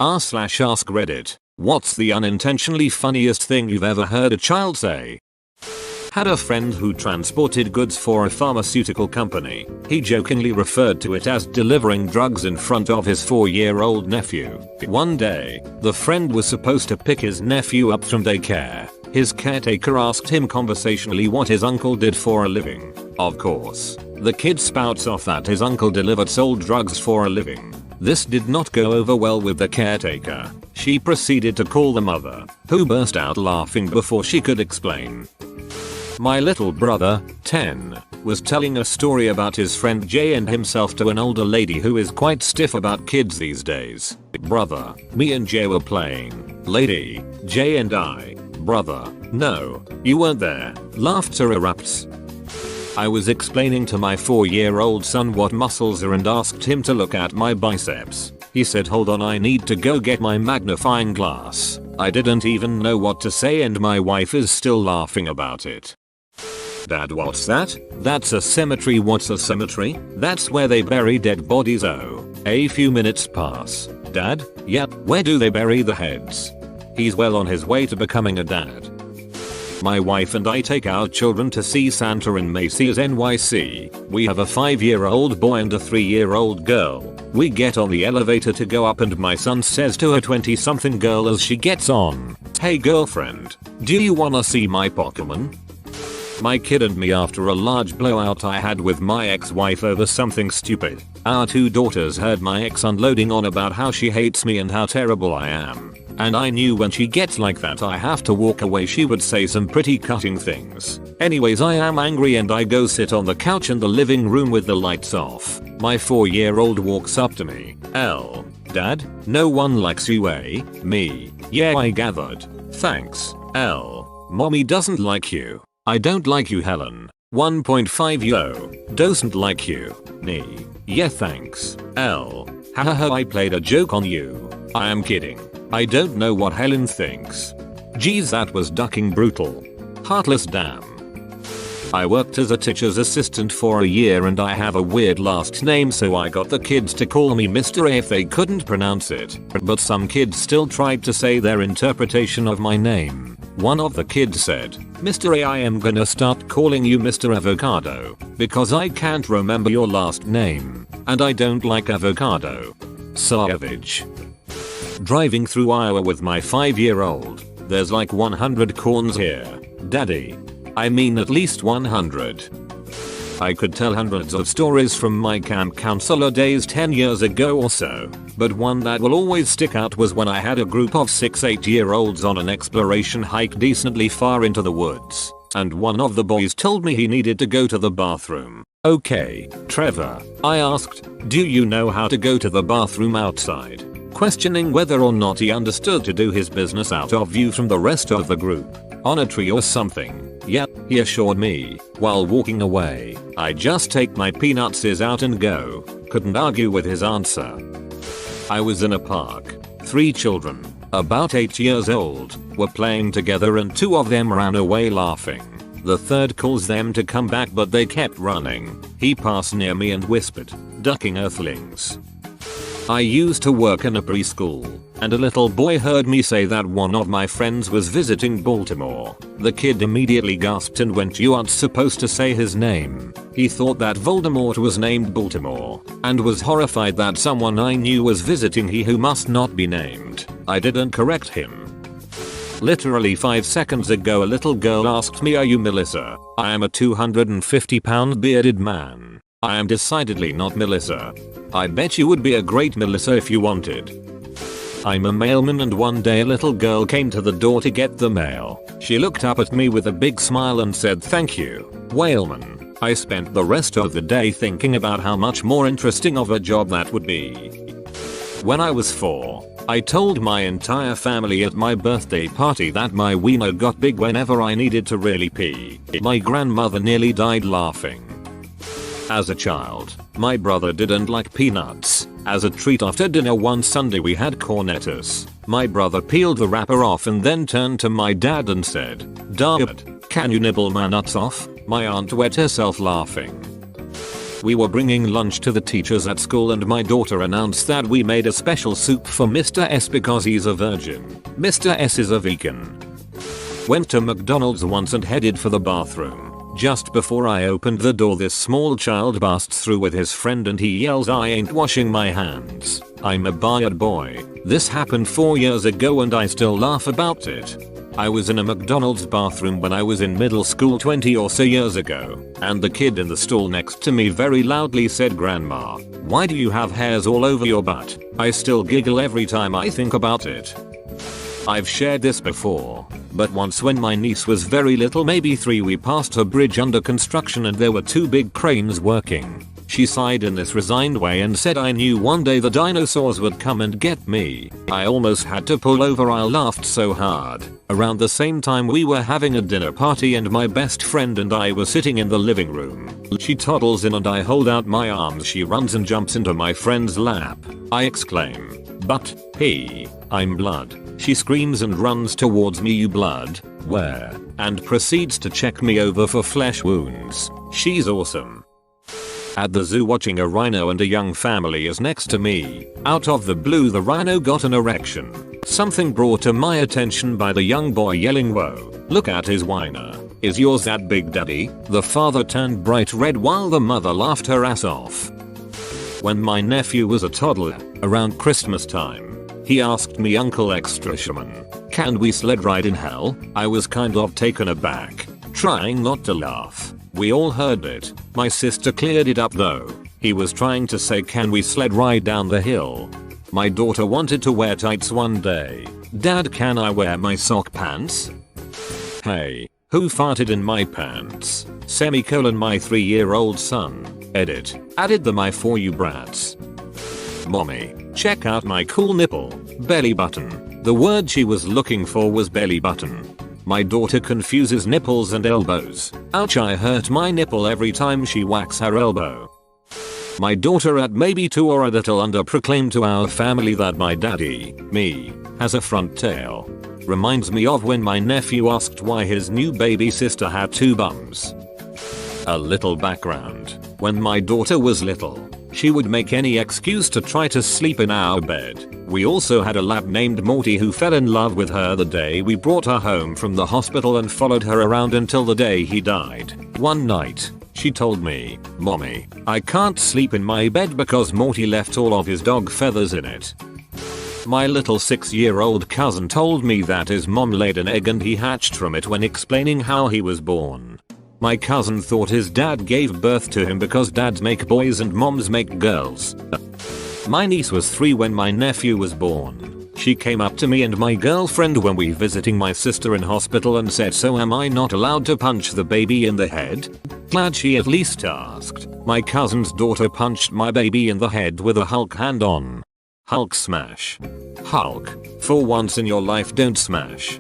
r/AskReddit. What's the unintentionally funniest thing you've ever heard a child say? Had a friend who transported goods for a pharmaceutical company. He jokingly referred to it as delivering drugs in front of his 4-year-old nephew. One day, the friend was supposed to pick his nephew up from daycare. His caretaker asked him conversationally what his uncle did for a living. Of course, the kid spouts off that his uncle sold drugs for a living. This did not go over well with the caretaker. She proceeded to call the mother, who burst out laughing before she could explain. My little brother, 10, was telling a story about his friend Jay and himself to an older lady who is quite stiff about kids these days. Brother, me and Jay were playing. Lady, Jay and I. Brother, no, you weren't there. Laughter erupts. I was explaining to my 4-year-old son what muscles are and asked him to look at my biceps. He said, hold on, I need to go get my magnifying glass. I didn't even know what to say and my wife is still laughing about it. Dad, what's that? That's a cemetery. What's a cemetery? That's where they bury dead bodies. Oh. A few minutes pass. Dad? Yep, where do they bury the heads? He's well on his way to becoming a dad. My wife and I take our children to see Santa in Macy's NYC. We have a 5-year-old boy and a 3-year-old girl. We get on the elevator to go up and my son says to a 20-something girl as she gets on, "Hey girlfriend, do you wanna see my Pokemon?" My kid and me after a large blowout I had with my ex-wife over something stupid. Our 2 daughters heard my ex unloading on about how she hates me and how terrible I am. And I knew when she gets like that I have to walk away. She would say some pretty cutting things. Anyways, I am angry and I go sit on the couch in the living room with the lights off. My 4-year-old walks up to me. L. Dad, no one likes you, eh? Me. Yeah, I gathered. Thanks. L. Mommy doesn't like you. I don't like you, Helen. 1.5 Yo. Doesn't like you. Me. Yeah, thanks. L. Hahaha, I played a joke on you. I am kidding. I don't know what Helen thinks. Geez, that was ducking brutal. Heartless damn. I worked as a teacher's assistant for a year and I have a weird last name, so I got the kids to call me Mr. A if they couldn't pronounce it. But some kids still tried to say their interpretation of my name. One of the kids said, "Mr. A, I am gonna start calling you Mr. Avocado, because I can't remember your last name, and I don't like avocado." Savage. Driving through Iowa with my 5-year-old. There's like 100 corns here. Daddy. I mean at least 100. I could tell hundreds of stories from my camp counselor days 10 years ago or so, but one that will always stick out was when I had a group of 6-8-year-olds on an exploration hike decently far into the woods, and one of the boys told me he needed to go to the bathroom. "Okay, Trevor," I asked, "do you know how to go to the bathroom outside?" Questioning whether or not he understood to do his business out of view from the rest of the group. On a tree or something. Yep, he assured me. While walking away, I just take my peanuts out and go. Couldn't argue with his answer. I was in a park. 3 children, about 8 years old, were playing together and 2 of them ran away laughing. The third calls them to come back but they kept running. He passed near me and whispered, "Ducking earthlings." I used to work in a preschool, and a little boy heard me say that one of my friends was visiting Baltimore. The kid immediately gasped and went, "You aren't supposed to say his name." He thought that Voldemort was named Baltimore, and was horrified that someone I knew was visiting he who must not be named. I didn't correct him. Literally 5 seconds ago a little girl asked me, "Are you Melissa?" I am a 250-pound bearded man. I am decidedly not Melissa. I bet you would be a great Melissa if you wanted. I'm a mailman and one day a little girl came to the door to get the mail. She looked up at me with a big smile and said, "Thank you, whaleman." I spent the rest of the day thinking about how much more interesting of a job that would be. When I was 4, I told my entire family at my birthday party that my wiener got big whenever I needed to really pee. My grandmother nearly died laughing. As a child, my brother didn't like peanuts. As a treat after dinner one Sunday we had cornettos. My brother peeled the wrapper off and then turned to my dad and said, "Dad, can you nibble my nuts off?" My aunt wet herself laughing. We were bringing lunch to the teachers at school and my daughter announced that we made a special soup for Mr. S because he's a virgin. Mr. S is a vegan. Went to McDonald's once and headed for the bathroom. Just before I opened the door, this small child busts through with his friend and he yells, "I ain't washing my hands. I'm a bad boy." This happened 4 years ago and I still laugh about it. I was in a McDonald's bathroom when I was in middle school 20 or so years ago, and the kid in the stall next to me very loudly said, "Grandma, why do you have hairs all over your butt?" I still giggle every time I think about it. I've shared this before, but once when my niece was very little, maybe 3, we passed a bridge under construction and there were 2 big cranes working. She sighed in this resigned way and said, "I knew one day the dinosaurs would come and get me." I almost had to pull over, I laughed so hard. Around the same time we were having a dinner party and my best friend and I were sitting in the living room. She toddles in and I hold out my arms. She runs and jumps into my friend's lap. I exclaim, "But, hey, I'm blood." She screams and runs towards me. "You blood? Where?" and proceeds to check me over for flesh wounds. She's awesome. At the zoo watching a rhino and a young family is next to me. Out of the blue the rhino got an erection. Something brought to my attention by the young boy yelling, "Whoa, look at his wiener. Is yours that big, daddy?" The father turned bright red while the mother laughed her ass off. When my nephew was a toddler, around Christmas time, he asked me, "Uncle Extra Shaman, can we sled ride in hell?" I was kind of taken aback, trying not to laugh. We all heard it. My sister cleared it up though. He was trying to say, "Can we sled ride down the hill?" My daughter wanted to wear tights one day. "Dad, can I wear my sock pants?" Hey, who farted in my pants? Semicolon, my 3-year-old son. Edit. Added the my for you brats. Mommy, check out my cool nipple. Belly button. The word she was looking for was belly button. My daughter confuses nipples and elbows. Ouch, I hurt my nipple every time she whacks her elbow. My daughter at maybe 2 or a little under proclaimed to our family that my daddy, me, has a front tail. Reminds me of when my nephew asked why his new baby sister had 2 bums. A little background. When my daughter was little, she would make any excuse to try to sleep in our bed. We also had a lab named Morty who fell in love with her the day we brought her home from the hospital and followed her around until the day he died. One night, she told me, "Mommy, I can't sleep in my bed because Morty left all of his dog feathers in it." My little 6-year-old cousin told me that his mom laid an egg and he hatched from it when explaining how he was born. My cousin thought his dad gave birth to him because dads make boys and moms make girls. My niece was 3 when my nephew was born. She came up to me and my girlfriend when we visiting my sister in hospital and said, "So am I not allowed to punch the baby in the head?" Glad she at least asked. My cousin's daughter punched my baby in the head with a Hulk hand on. Hulk smash. Hulk, for once in your life don't smash.